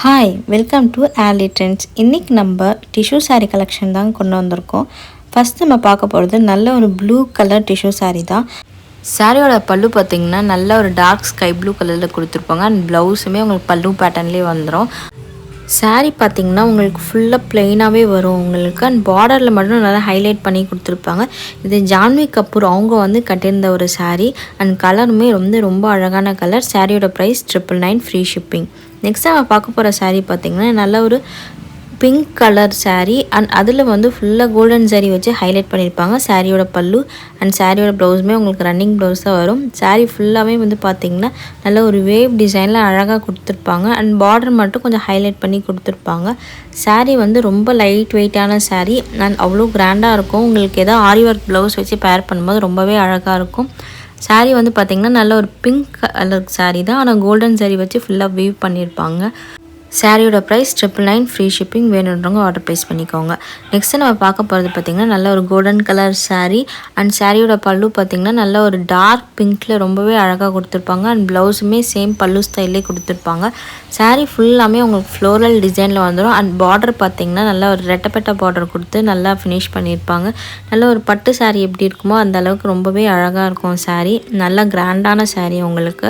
Hi welcome to early trends. இன்றைக்கி நம்ம tissue sari collection தான் கொண்டு வந்திருக்கோம். ஃபஸ்ட் நம்ம பார்க்க போகிறது நல்ல ஒரு ப்ளூ கலர் டிஷ்யூ சாரீ தான். சாரியோட பல்லு பார்த்திங்கன்னா நல்ல ஒரு டார்க் ஸ்கை ப்ளூ கலரில் கொடுத்துருப்பாங்க. அண்ட் ப்ளவுஸுமே உங்களுக்கு பல்லு பேட்டர்ன்லேயே வந்துடும். சாரீ பார்த்திங்கன்னா உங்களுக்கு ஃபுல்லாக ப்ளெயினாகவே வரும் உங்களுக்கு. அண்ட் பார்டரில் மட்டும் நல்லா ஹைலைட் பண்ணி கொடுத்துருப்பாங்க. இது ஜான்வி கபூர் அவங்க வந்து கட்டியிருந்த ஒரு சாரீ. அண்ட் கலருமே ரொம்ப அழகான கலர். சாரியோட ப்ரைஸ் 999 ஃப்ரீ ஷிப்பிங். நெக்ஸ்ட் நம்ம பார்க்க போகிற சாரீ பார்த்திங்கன்னா நல்ல ஒரு பிங்க் கலர் சாரீ. அண்ட் அதில் வந்து ஃபுல்லாக கோல்டன் சாரீ வச்சு ஹைலைட் பண்ணியிருப்பாங்க. சாரியோட பல்லு அண்ட் சாரியோட ப்ளவுஸுமே உங்களுக்கு ரன்னிங் ப்ளவுஸ் தான் வரும். சாரீ ஃபுல்லாகவே வந்து பார்த்திங்கன்னா நல்ல ஒரு வேவ் டிசைனில் அழகாக கொடுத்துருப்பாங்க. அண்ட் பார்டர் மட்டும் கொஞ்சம் ஹைலைட் பண்ணி கொடுத்துருப்பாங்க. சாரீ வந்து ரொம்ப லைட் வெயிட்டான சாரீ அண்ட் அவ்வளோ கிராண்டாக இருக்கும். உங்களுக்கு ஏதோ ஆரி ஒர்க் ப்ளவுஸ் வச்சு பேர் பண்ணும்போது ரொம்பவே அழகாக இருக்கும். சாரீ வந்து பார்த்திங்கன்னா நல்ல ஒரு பிங்க் கலர் சாரீ தான். ஆனால் கோல்டன் சாரீ வச்சு ஃபுல்லாக வீவ் பண்ணியிருப்பாங்க. சாரியோட ப்ரைஸ் 999 ஃப்ரீ ஷிப்பிங். வேணுன்றவங்க ஆர்டர் ப்ளேஸ் பண்ணிக்கோங்க. நெக்ஸ்ட்டு நம்ம பார்க்க போகிறது பார்த்திங்கன்னா நல்ல ஒரு கோல்டன் கலர் சாரீ. அண்ட் சாரியோட பல்லு பார்த்திங்கன்னா நல்ல ஒரு டார்க் பிங்க்கில் ரொம்பவே அழகாக கொடுத்துருப்பாங்க. அண்ட் ப்ளவுஸுமே சேம் பல்லு ஸ்டைல்லே கொடுத்துருப்பாங்க. சாரீ ஃபுல்லாமே உங்களுக்கு ஃப்ளோரல் டிசைனில் வந்துடும். அண்ட் பார்டர் பார்த்திங்கன்னா நல்லா ஒரு ரெட்டப்பட்ட பார்டர் கொடுத்து நல்லா ஃபினிஷ் பண்ணியிருப்பாங்க. நல்ல ஒரு பட்டு சாரீ எப்படி இருக்குமோ அந்த அளவுக்கு ரொம்பவே அழகாக இருக்கும் சாரீ. நல்லா கிராண்டான சாரீ உங்களுக்கு.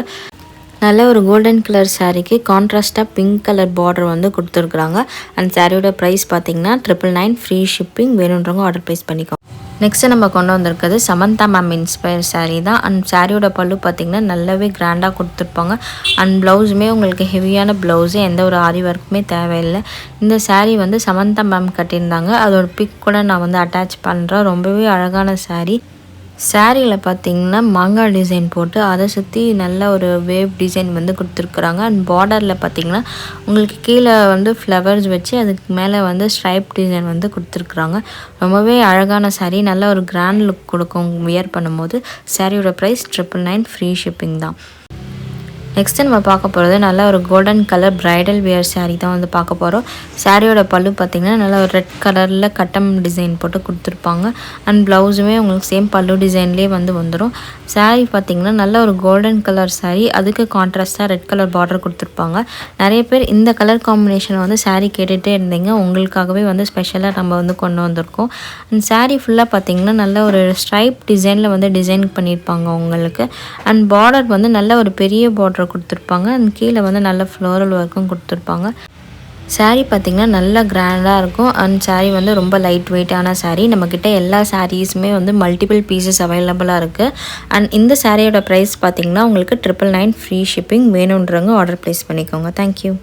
நல்ல ஒரு கோல்டன் கலர் சாரீக்கு கான்ட்ராஸ்ட்டாக பிங்க் கலர் பார்டர் வந்து கொடுத்துருக்குறாங்க. அண்ட் சாரியோட ப்ரைஸ் பார்த்திங்கன்னா 999 ஃப்ரீ ஷிப்பிங். வேணுன்றவங்க ஆர்டர் ப்ளேஸ் பண்ணிக்கோங்க. நெக்ஸ்ட்டு நம்ம கொண்டு வந்திருக்கிறது சமந்தா மேம் இன்ஸ்பயர் சாரீ தான். அண்ட் சாரியோட பல்லு பார்த்திங்கன்னா நல்லாவே கிராண்டாக கொடுத்துருப்பாங்க. அண்ட் ப்ளவுஸுமே உங்களுக்கு ஹெவியான ப்ளவுஸு, எந்த ஒரு ஆரி ஒர்க்குமே தேவையில்லை. இந்த சாரீ வந்து சமந்தா மேம் கட்டியிருந்தாங்க. அதோட பிக் கூட நான் வந்து அட்டாச் பண்ணுறேன். ரொம்பவே அழகான சாரீ. சாரியில் பார்த்திங்கன்னா மாங்காய் டிசைன் போட்டு அதை சுற்றி நல்ல ஒரு வேவ் டிசைன் வந்து கொடுத்துருக்குறாங்க. அண்ட் பார்டரில் பார்த்திங்கன்னா உங்களுக்கு கீழே வந்து ஃப்ளவர்ஸ் வச்சு அதுக்கு மேலே வந்து ஸ்ட்ரைப் டிசைன் வந்து கொடுத்துருக்குறாங்க. ரொம்பவே அழகான சாரீ. நல்ல ஒரு கிராண்ட் லுக் கொடுக்கும் வியர் பண்ணும்போது. சாரியோட ப்ரைஸ் 999 ஃப்ரீ ஷிப்பிங் தான். நெக்ஸ்ட்டு நம்ம பார்க்க போகிறது நல்ல ஒரு golden colour bridal wear sari தான் வந்து பார்க்க போகிறோம். சாரியோட பல்லு பார்த்திங்கன்னா நல்ல ஒரு ரெட் கலரில் கட்டம் டிசைன் போட்டு கொடுத்துருப்பாங்க. அண்ட் ப்ளவுஸுமே உங்களுக்கு சேம் பல்லு டிசைன்லேயே வந்து வந்துடும். சாரீ பார்த்திங்கன்னா நல்ல ஒரு கோல்டன் கலர் சாரீ. அதுக்கு கான்ட்ராஸ்ட்டாக ரெட் கலர் பார்டர் கொடுத்துருப்பாங்க. நிறைய பேர் இந்த கலர் காம்பினேஷன் வந்து சாரீ கேட்டுகிட்டே இருந்தீங்க. உங்களுக்காகவே வந்து ஸ்பெஷலாக நம்ம வந்து கொண்டு வந்திருக்கோம். அண்ட் சாரீ ஃபுல்லாக பார்த்திங்கன்னா நல்ல ஒரு ஸ்ட்ரைப் டிசைனில் வந்து டிசைன் பண்ணியிருப்பாங்க உங்களுக்கு. அண்ட் பார்டர் வந்து நல்ல ஒரு பெரிய பார்டர் கொடுத்துருப்பாங்க. அண்ட் கீழே வந்து நல்ல ஃப்ளோரல் ஒர்க்கும் கொடுத்துருப்பாங்க. சாரீ பார்த்திங்கன்னா நல்லா கிராண்டாக இருக்கும். அண்ட் சாரீ வந்து ரொம்ப லைட் வெயிட்டான சாரீ. நம்மக்கிட்ட எல்லா சாரீஸுமே வந்து மல்டிபிள் பீசஸ் அவைலபிளாக இருக்குது. அண்ட் இந்த சாரியோட ப்ரைஸ் பார்த்திங்கன்னா உங்களுக்கு 999 ஃப்ரீ ஷிப்பிங். வேணுன்றவங்க ஆர்டர் ப்ளேஸ் பண்ணிக்கோங்க. தேங்க்யூ.